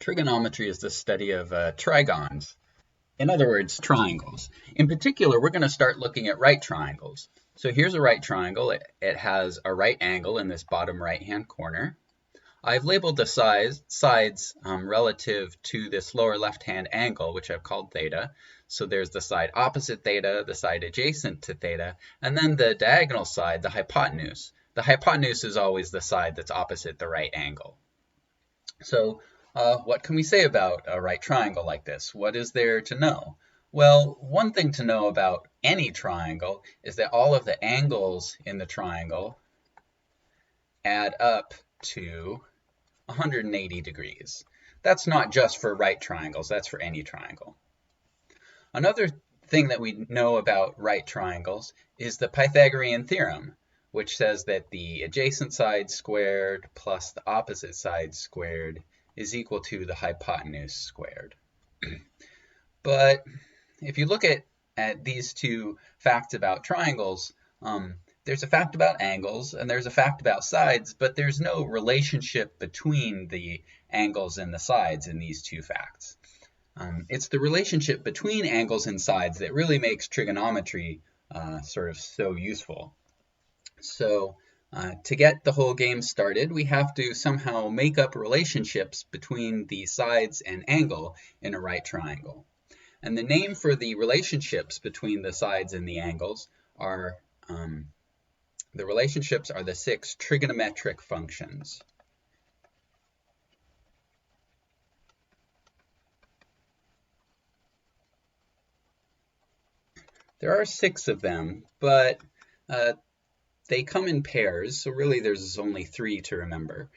Trigonometry is the study of trigons, in other words, triangles. In particular, we're going to start looking at right triangles. So here's a right triangle. It has a right angle in this bottom right-hand corner. I've labeled the sides relative to this lower left-hand angle, which I've called theta. So there's the side opposite theta, the side adjacent to theta, and then the diagonal side, the hypotenuse. The hypotenuse is always the side that's opposite the right angle. So what can we say about a right triangle like this? What is there to know? Well, one thing to know about any triangle is that all of the angles in the triangle add up to 180 degrees. That's not just for right triangles, that's for any triangle. Another thing that we know about right triangles is the Pythagorean theorem, which says that the adjacent side squared plus the opposite side squared is equal to the hypotenuse squared. But if you look at these two facts about triangles, there's a fact about angles and there's a fact about sides, but there's no relationship between the angles and the sides in these two facts. It's the relationship between angles and sides that really makes trigonometry sort of so useful. So to get the whole game started, we have to somehow make up relationships between the sides and angle in a right triangle. And the name for the relationships between the sides and the angles are the 6 trigonometric functions. There are 6 of them, but they come in pairs, so really there's only 3 to remember.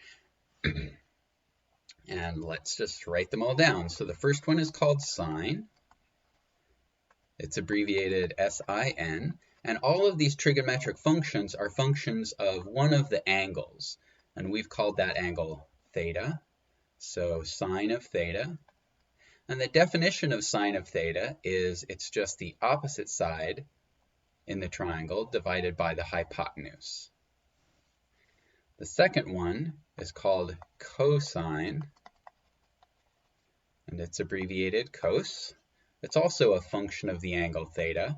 And let's just write them all down. So the first one is called sine. It's abbreviated SIN. And all of these trigonometric functions are functions of one of the angles. And we've called that angle theta. So sine of theta. And the definition of sine of theta is it's just the opposite side in the triangle divided by the hypotenuse. The second one is called cosine, and it's abbreviated cos. It's also a function of the angle theta,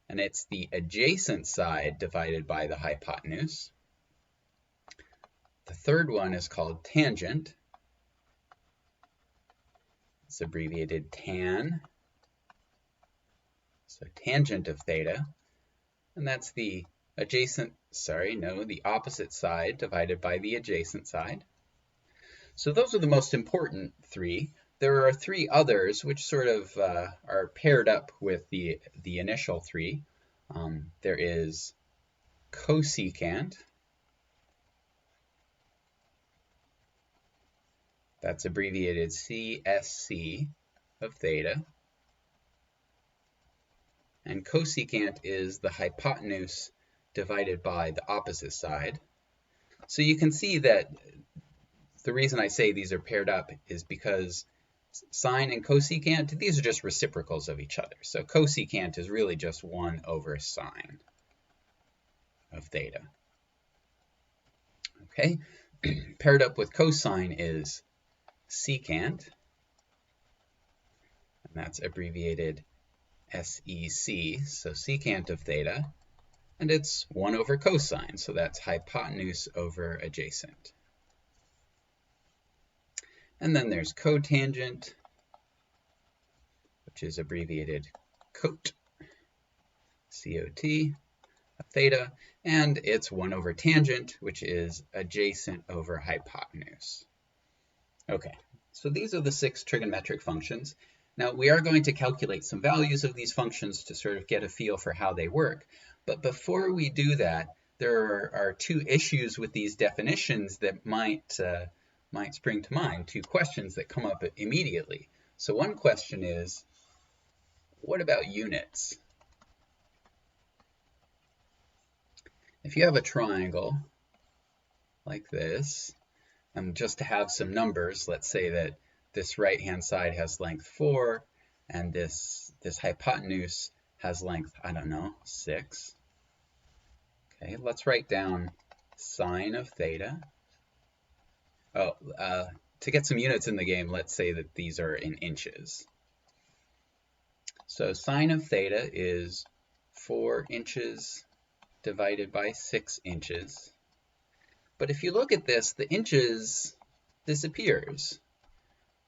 and it's the adjacent side divided by the hypotenuse. The third one is called tangent. It's abbreviated tan. So tangent of theta, and that's the the opposite side divided by the adjacent side. So those are the most important 3. There are 3 others which sort of are paired up with the initial 3. There is cosecant. That's abbreviated CSC of theta. And cosecant is the hypotenuse divided by the opposite side. So you can see that the reason I say these are paired up is because sine and cosecant, these are just reciprocals of each other. So cosecant is really just 1 over sine of theta. Okay, paired up with cosine is secant, and that's abbreviated SEC, so secant of theta, and it's 1 over cosine, so that's hypotenuse over adjacent. And then there's cotangent, which is abbreviated cot, C-O-T, of theta, and it's 1 over tangent, which is adjacent over hypotenuse. Okay, so these are the 6 trigonometric functions. Now, we are going to calculate some values of these functions to sort of get a feel for how they work. But before we do that, there are 2 issues with these definitions that might spring to mind, 2 questions that come up immediately. So one question is, what about units? If you have a triangle like this, and just to have some numbers, let's say that this right-hand side has length 4, and this hypotenuse has length, I don't know, 6. Okay, let's write down sine of theta. to get some units in the game, let's say that these are in inches. So sine of theta is 4 inches divided by 6 inches. But if you look at this, the inches disappears.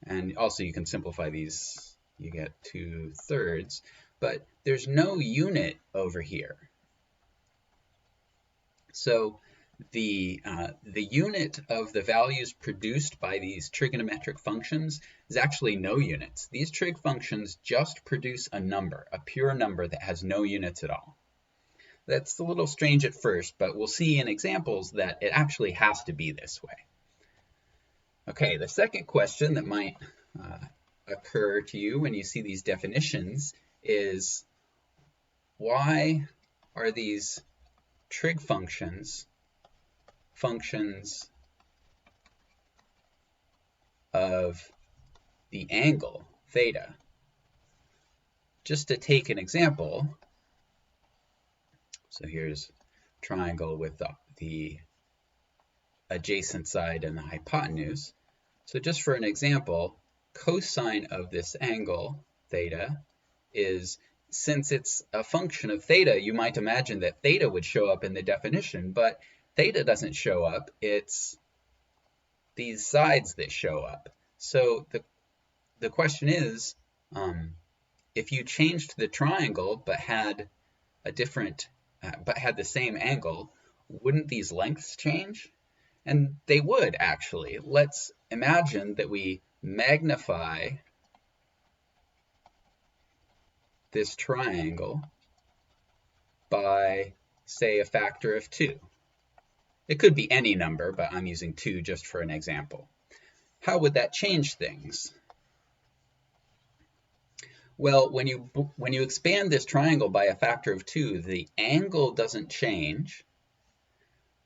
And also you can simplify these, you get 2/3, but there's no unit over here. So the unit of the values produced by these trigonometric functions is actually no units. These trig functions just produce a number, a pure number that has no units at all. That's a little strange at first, but we'll see in examples that it actually has to be this way. Okay, the second question that might occur to you when you see these definitions is, why are these trig functions functions of the angle theta? Just to take an example, so here's a triangle with the adjacent side and the hypotenuse. So just for an example, cosine of this angle theta is, since it's a function of theta, you might imagine that theta would show up in the definition, but theta doesn't show up. It's these sides that show up. So the question is, if you changed the triangle but had a different but had the same angle, wouldn't these lengths change? And they would, actually. Let's imagine that we magnify this triangle by, say, a factor of 2. It could be any number, but I'm using 2 just for an example. How would that change things? Well, when you expand this triangle by a factor of 2, the angle doesn't change,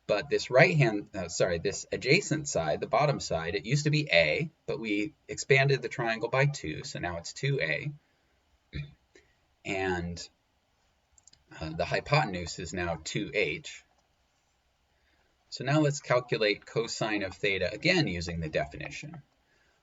but this this adjacent side, the bottom side, it used to be A, but we expanded the triangle by 2, so now it's 2A. And the hypotenuse is now 2h. So now let's calculate cosine of theta again using the definition.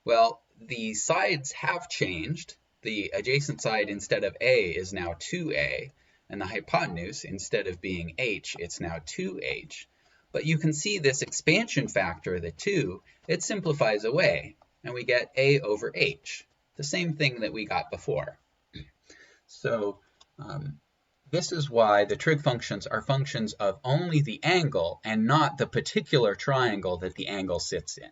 Well, the sides have changed. The adjacent side, instead of A, is now 2A, and the hypotenuse, instead of being h, it's now 2h. But you can see this expansion factor, the 2, it simplifies away, and we get A over h, the same thing that we got before. So this is why the trig functions are functions of only the angle and not the particular triangle that the angle sits in.